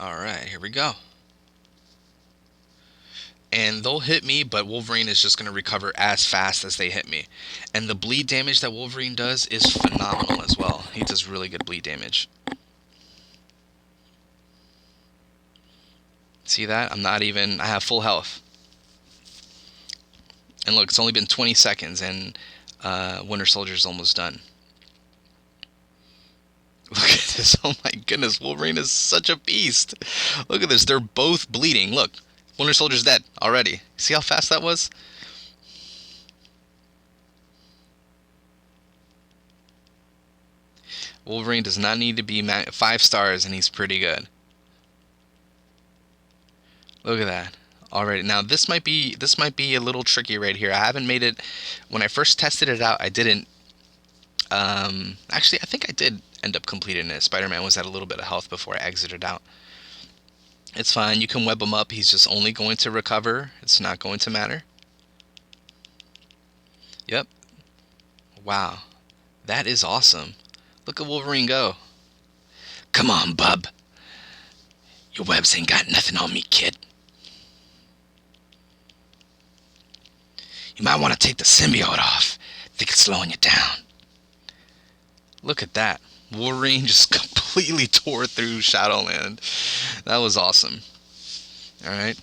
A: Alright, here we go. And they'll hit me, but Wolverine is just going to recover as fast as they hit me. And the bleed damage that Wolverine does is phenomenal as well. He does really good bleed damage. See that? I have full health. And look, it's only been 20 seconds and Winter Soldier's almost done. Look at this. Oh my goodness, Wolverine is such a beast. Look at this. They're both bleeding. Look, Winter Soldier's dead already. See how fast that was? Wolverine does not need to be 5 stars, and he's pretty good. Look at that. Already. Now this might be a little tricky right here. I haven't made it. When I first tested it out, I didn't. Actually, I think I did end up completing it. Spider-Man was at a little bit of health before I exited out. It's fine. You can web him up. He's just only going to recover. It's not going to matter. Yep. Wow. That is awesome. Look at Wolverine go. Come on, bub. Your webs ain't got nothing on me, kid. You might want to take the symbiote off. Think it's slowing you down. Look at that. Wolverine just completely tore through Shadowland. That was awesome. Alright.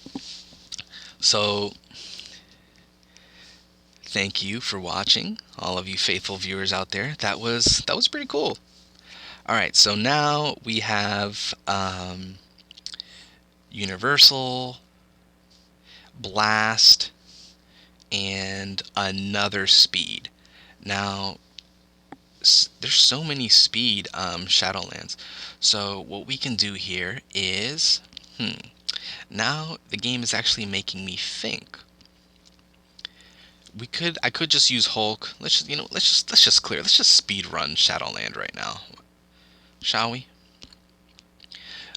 A: So, thank you for watching, all of you faithful viewers out there. That was pretty cool. Alright, so now we have Universal, Blast, and another speed. Now, there's so many speed Shadowlands. So what we can do here is, now the game is actually making me think. I could just use Hulk. Let's just speed run Shadowland right now, shall we?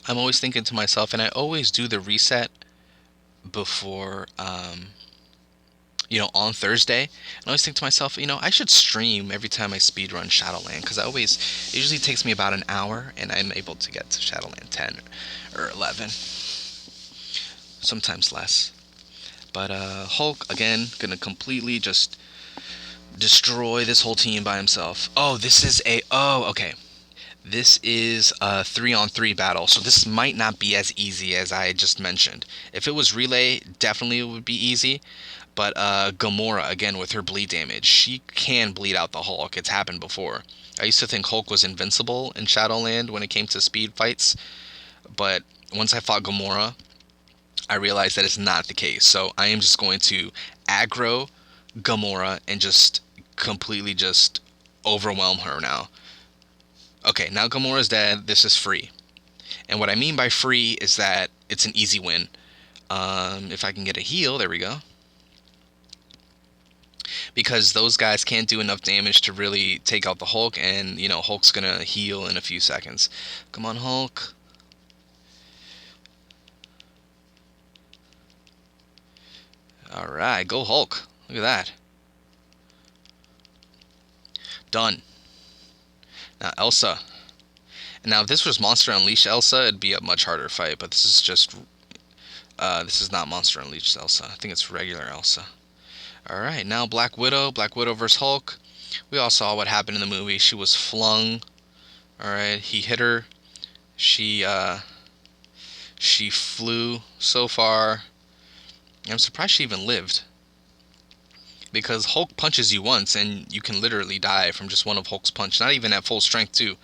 A: I'm always thinking to myself, and I always do the reset before on Thursday. And I always think to myself, I should stream every time I speedrun Shadowland, because it usually takes me about an hour, and I'm able to get to Shadowland 10 or 11, sometimes less. But Hulk, again, gonna completely just destroy this whole team by himself. Oh, okay. This is a 3-on-3 battle, so this might not be as easy as I just mentioned. If it was relay, definitely it would be easy. But Gamora, again, with her bleed damage, she can bleed out the Hulk. It's happened before. I used to think Hulk was invincible in Shadowland when it came to speed fights, but once I fought Gamora, I realized that it's not the case. So I am just going to aggro Gamora and just completely just overwhelm her now. Okay, now Gamora's dead. This is free. And what I mean by free is that it's an easy win. If I can get a heal, there we go. Because those guys can't do enough damage to really take out the Hulk, and Hulk's gonna heal in a few seconds. Come on, Hulk. All right, go Hulk. Look at that. Done. Now Elsa. Now if this was Monster Unleashed Elsa, it'd be a much harder fight, but this is just this is not Monster Unleashed Elsa. I think it's regular Elsa. All right, now Black Widow. Black Widow versus Hulk. We all saw what happened in the movie. She was flung. All right, he hit her. She flew so far. I'm surprised she even lived. Because Hulk punches you once and you can literally die from just one of Hulk's punch. Not even at full strength too.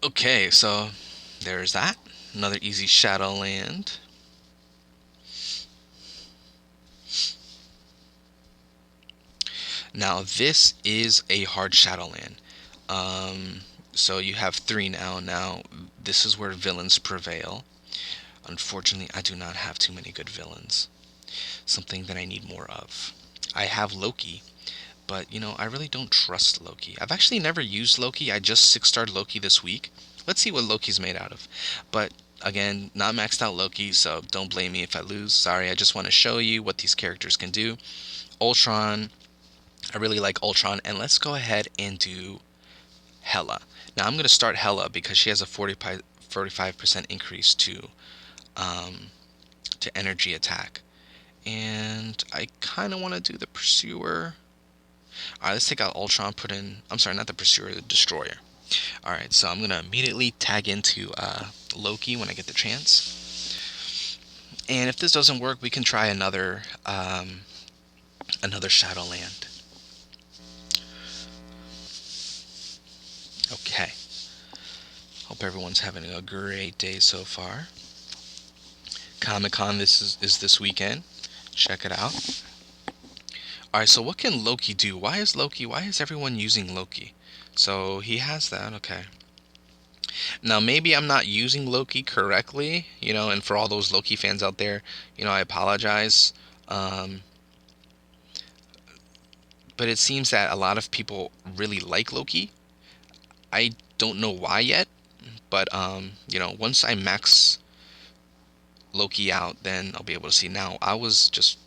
A: Okay, so there's that. Another easy Shadowland. Now this is a hard Shadowland. So you have 3 now. Now this is where villains prevail. Unfortunately, I do not have too many good villains. Something that I need more of. I have Loki, but I really don't trust Loki. I've actually never used Loki. I just 6-starred Loki this week. Let's see what Loki's made out of. But again, not maxed out Loki, so don't blame me if I lose. Sorry, I just want to show you what these characters can do. Ultron. I really like Ultron, and let's go ahead and do Hela. Now I'm going to start Hela because she has a 45% increase to energy attack. And I kind of want to do the Pursuer. Alright, let's take out Ultron, put in... I'm sorry, not the Pursuer, the Destroyer. Alright, so I'm going to immediately tag into Loki when I get the chance. And if this doesn't work, we can try another Shadowland. Okay. Hope everyone's having a great day so far. Comic-Con is this weekend. Check it out. Alright, so what can Loki do? Why is everyone using Loki? So he has that, okay. Now maybe I'm not using Loki correctly, and for all those Loki fans out there, I apologize. But it seems that a lot of people really like Loki. I don't know why yet, but once I max Loki out, then I'll be able to see. Now I was just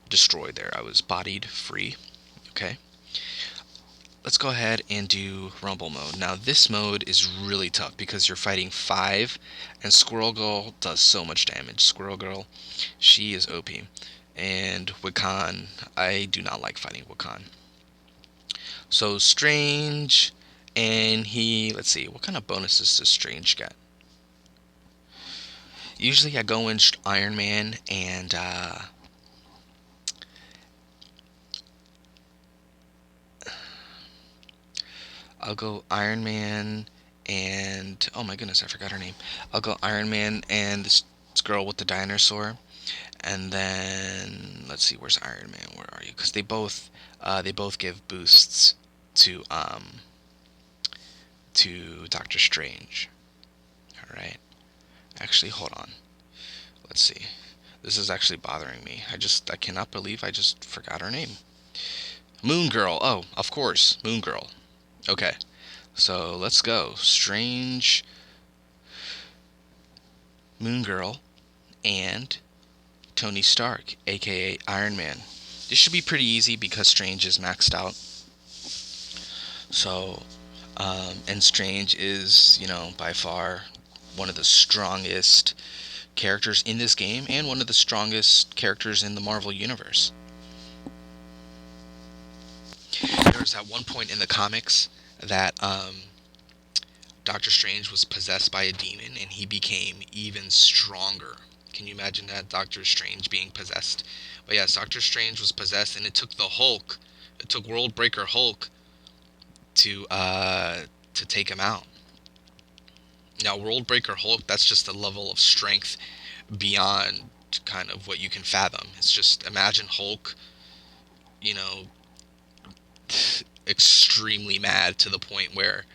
A: destroyed there. I was bodied free. Okay. Let's go ahead and do Rumble mode. Now this mode is really tough because you're fighting 5, and Squirrel Girl does so much damage. Squirrel Girl, she is OP. And Wiccan, I do not like fighting Wiccan. So Strange, and let's see, what kind of bonuses does Strange get? Usually I go in Iron Man and I'll go Iron Man and... oh my goodness, I forgot her name. I'll go Iron Man and this girl with the dinosaur. And then, let's see, where's Iron Man? Where are you? Because they both give boosts to Doctor Strange. Alright. Actually, hold on. Let's see. This is actually bothering me. I cannot believe I just forgot her name. Moon Girl. Oh, of course. Moon Girl. Okay. So, let's go. Strange, Moon Girl, and Tony Stark, aka Iron Man. This should be pretty easy because Strange is maxed out. So, and Strange is, by far one of the strongest characters in this game and one of the strongest characters in the Marvel Universe. There's at one point in the comics that Doctor Strange was possessed by a demon and he became even stronger. Can you imagine that? Doctor Strange being possessed. But yes, Doctor Strange was possessed, and it took the Hulk, it took World Breaker Hulk to take him out. Now, World Breaker Hulk, that's just a level of strength beyond kind of what you can fathom. It's just imagine Hulk, you know, extremely mad to the point where,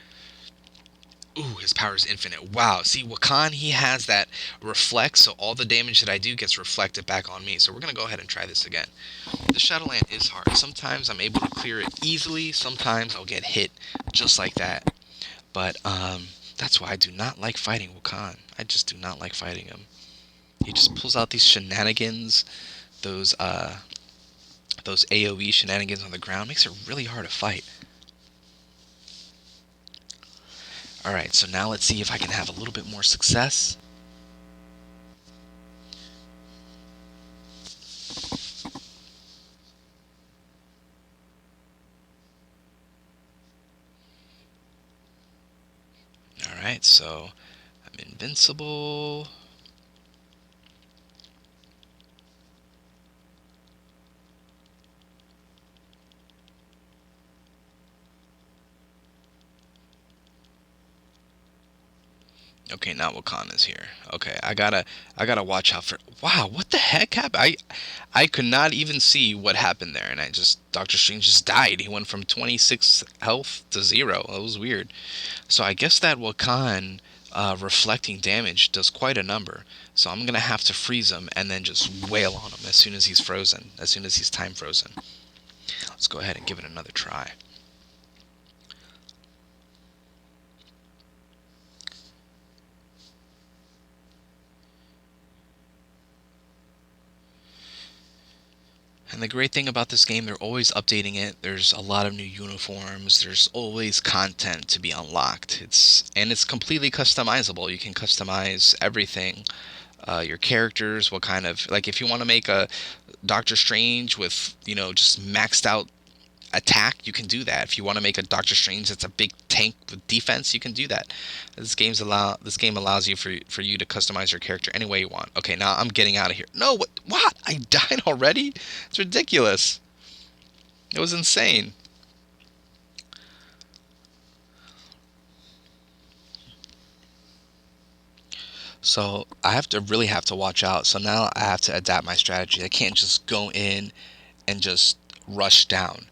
A: ooh, his power is infinite. Wow. See, Wakan, he has that reflect, so all the damage that I do gets reflected back on me. So we're going to go ahead and try this again. The Shadowland is hard. Sometimes I'm able to clear it easily. Sometimes I'll get hit just like that. But that's why I do not like fighting Wakan. I just do not like fighting him. He just pulls out these shenanigans, those AoE shenanigans on the ground. Makes it really hard to fight. Alright, so now let's see if I can have a little bit more success. Alright, so I'm invincible. Okay, now Wakan is here. Okay, I gotta watch out for. Wow, what the heck happened? I could not even see what happened there, and Doctor Strange just died. He went from 26 health to 0. That was weird. So I guess that Wakan reflecting damage does quite a number. So I'm gonna have to freeze him and then just wail on him as soon as he's frozen. As soon as he's time frozen. Let's go ahead and give it another try. And the great thing about this game, they're always updating it. There's a lot of new uniforms. There's always content to be unlocked. It's completely customizable. You can customize everything. Your characters, what kind of, like, if you want to make a Doctor Strange with, just maxed out attack, you can do that. If you want to make a Doctor Strange that's a big tank with defense, you can do that. This game allows you for you to customize your character any way you want. Okay, now I'm getting out of here. No, what? I died already? It's ridiculous. It was insane. So I really have to watch out. So now I have to adapt my strategy. I can't just go in and just rush down.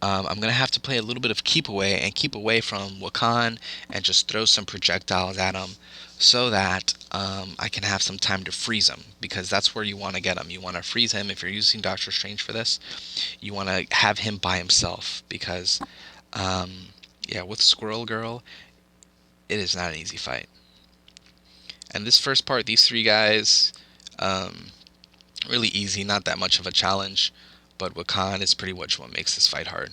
A: I'm gonna have to play a little bit of keep away and keep away from Wakan and just throw some projectiles at him so that I can have some time to freeze him, because that's where you want to get him. You want to freeze him if you're using Doctor Strange for this. You want to have him by himself because, um, yeah, with Squirrel Girl, it is not an easy fight. And this first part, these three guys, um, really easy, not that much of a challenge. But Wakan is pretty much what makes this fight hard.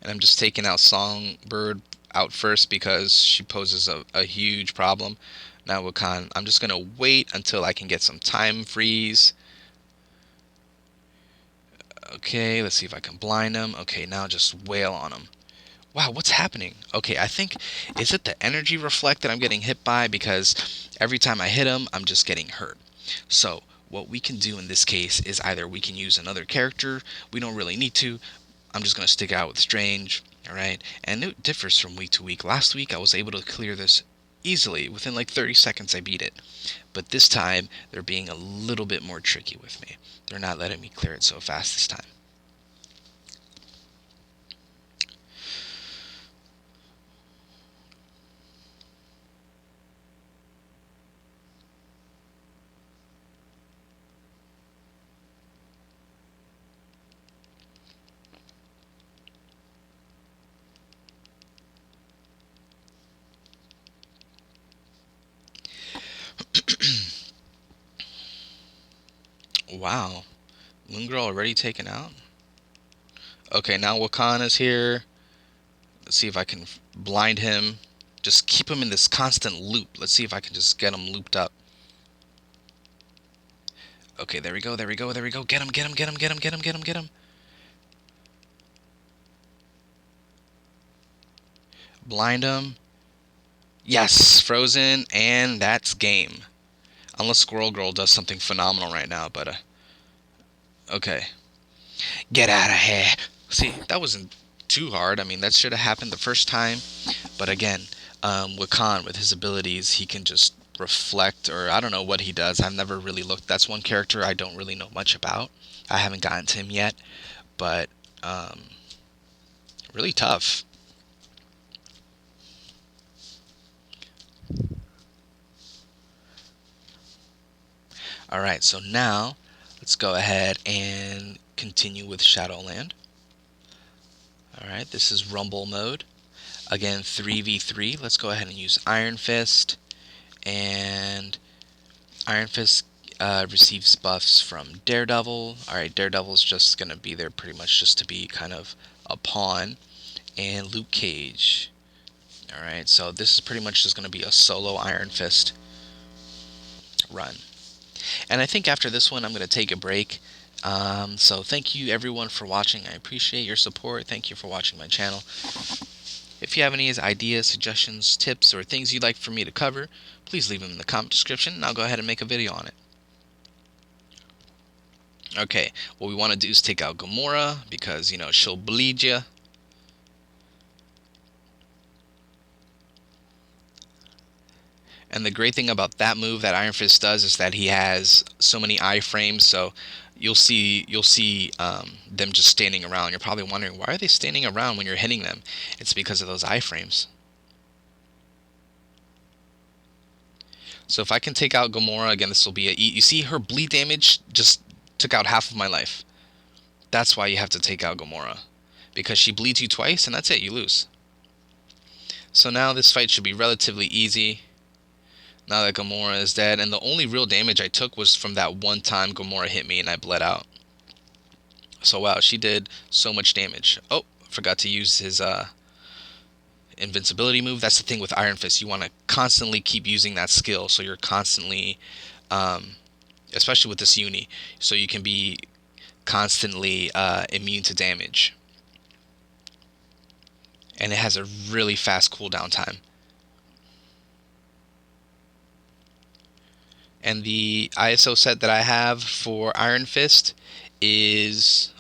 A: And I'm just taking out Songbird out first because she poses a huge problem. Now Wakan, I'm just gonna wait until I can get some time freeze. Okay, let's see if I can blind him. Okay, now just wail on him. Wow, what's happening? Okay, I think, is it the energy reflect that I'm getting hit by? Because every time I hit him, I'm just getting hurt. So what we can do in this case is either we can use another character. We don't really need to. I'm just going to stick out with Strange. All right. And it differs from week to week. Last week, I was able to clear this easily. Within like 30 seconds, I beat it. But this time, they're being a little bit more tricky with me. They're not letting me clear it so fast this time. Wow. Moon Girl already taken out? Okay, now Wakan is here. Let's see if I can blind him. Just keep him in this constant loop. Let's see if I can just get him looped up. Okay, there we go, there we go, there we go. Get him, get him, get him, get him, get him, get him, get him. Blind him. Yes, frozen, and that's game. Unless Squirrel Girl does something phenomenal right now, but okay. Get out of here. See, that wasn't too hard. I mean, that should have happened the first time. But again, with Khan, with his abilities, he can just reflect, or I don't know what he does. I've never really looked. That's one character I don't really know much about. I haven't gotten to him yet, but really tough. All right, so now let's go ahead and continue with Shadowland. All right, this is Rumble mode. Again, 3v3. Let's go ahead and use Iron Fist. And Iron Fist receives buffs from Daredevil. Alright, Daredevil's just going to be there pretty much just to be kind of a pawn. And Luke Cage. Alright, so this is pretty much just going to be a solo Iron Fist run. And I think after this one, I'm going to take a break. So thank you everyone for watching. I appreciate your support. Thank you for watching my channel. If you have any ideas, suggestions, tips, or things you'd like for me to cover, please leave them in the comment description and I'll go ahead and make a video on it. Okay, what we want to do is take out Gamora because, you know, she'll bleed you. And the great thing about that move that Iron Fist does is that he has so many iframes, so you'll see them just standing around. You're probably wondering, why are they standing around when you're hitting them? It's because of those iframes. So if I can take out Gamora, again, this will be a E. You see her bleed damage just took out half of my life. That's why you have to take out Gamora. Because she bleeds you twice, and that's it, you lose. So now this fight should be relatively easy. Now that Gamora is dead, and the only real damage I took was from that one time Gamora hit me and I bled out. So wow, she did so much damage. Oh, forgot to use his invincibility move. That's the thing with Iron Fist. You want to constantly keep using that skill, so you're constantly, especially with this uni, so you can be constantly immune to damage. And it has a really fast cooldown time. And the ISO set that I have for Iron Fist is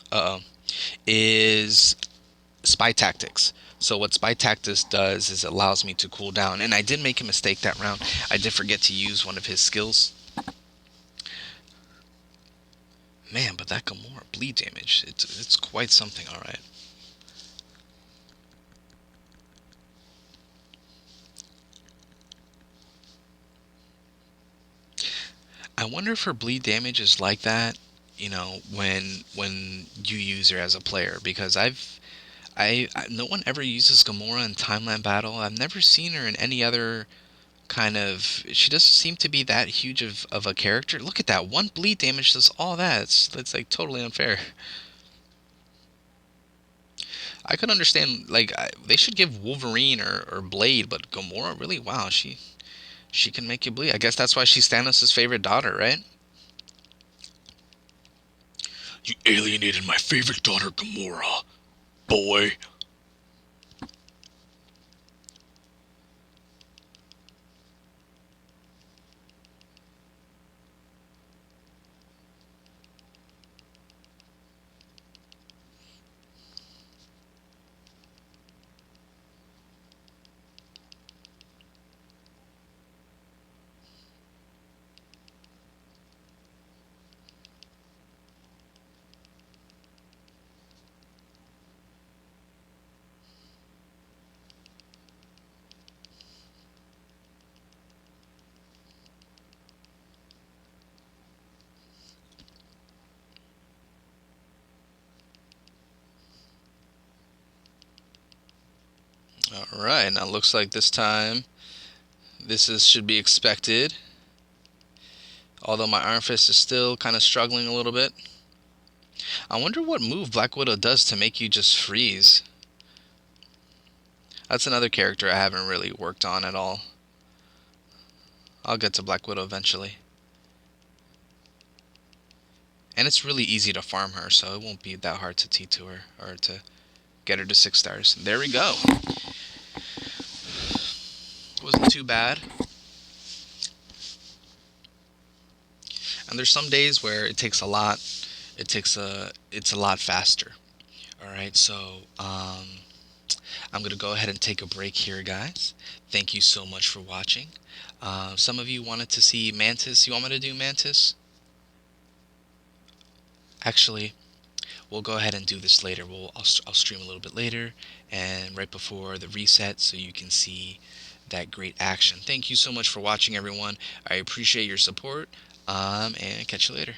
A: Spy Tactics. So what Spy Tactics does is it allows me to cool down. And I did make a mistake that round. I did forget to use one of his skills. Man, but that Gamora bleed damage, it's quite something, alright. I wonder if her bleed damage is like that, you know, when you use her as a player, because no one ever uses Gamora in Timeline Battle. I've never seen her in any other kind of. She doesn't seem to be that huge of a character. Look at that, one bleed damage does all that. It's like totally unfair. I could understand, like, they should give Wolverine or Blade, but Gamora, really, wow, she can make you bleed. I guess that's why she's Thanos' favorite daughter, right? You alienated my favorite daughter, Gamora, boy. Alright, now looks like this time should be expected. Although my Iron Fist is still kind of struggling a little bit. I wonder what move Black Widow does to make you just freeze. That's another character I haven't really worked on at all. I'll get to Black Widow eventually. And it's really easy to farm her, so it won't be that hard to T2 her, or to get her to 6 stars. There we go. Wasn't too bad. And there's some days where it takes a lot. It's a lot faster. All right, so I'm gonna go ahead and take a break here, guys. Thank you so much for watching. Some of you wanted to see Mantis. You want me to do Mantis? Actually, we'll go ahead and do this later. I'll stream a little bit later and right before the reset, so you can see that great action. Thank you so much for watching, everyone. I appreciate your support, and catch you later.